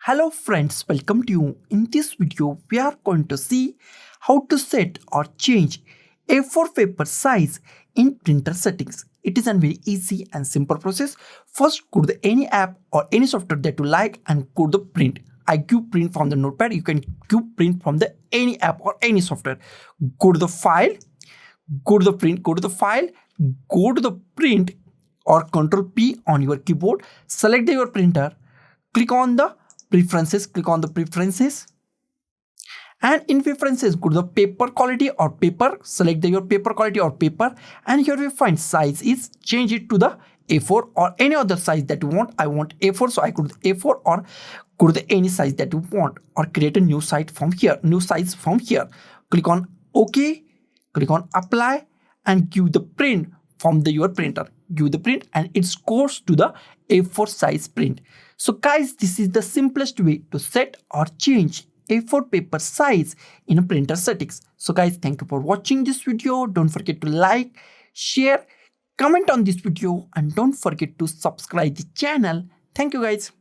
Hello friends, welcome to you. In this video, we are going to see how to set or change A4 paper size in printer settings. It is a very easy and simple process. First, go to any app or any software that you like and go to the print. I give print from the notepad. You can give print from the any app or any software. Go to the file, go to the print, go to the file, go to the print or Control P on your keyboard. Select your printer, click on the preferences, and in preferences go to the paper quality or paper, select your paper quality or paper, and here we find size is change it to the A4 or any other size that you want. I want A4, so I go to the A4 or go to the any size that you want or create a new size from here. Click on OK, click on apply and give the print from your printer. Give the print and it goes to the A4 size print. So guys, this is the simplest way to set or change A4 paper size in a printer settings. So guys, thank you for watching this video. Don't forget to like, share, comment on this video, and don't forget to subscribe the channel. Thank you guys.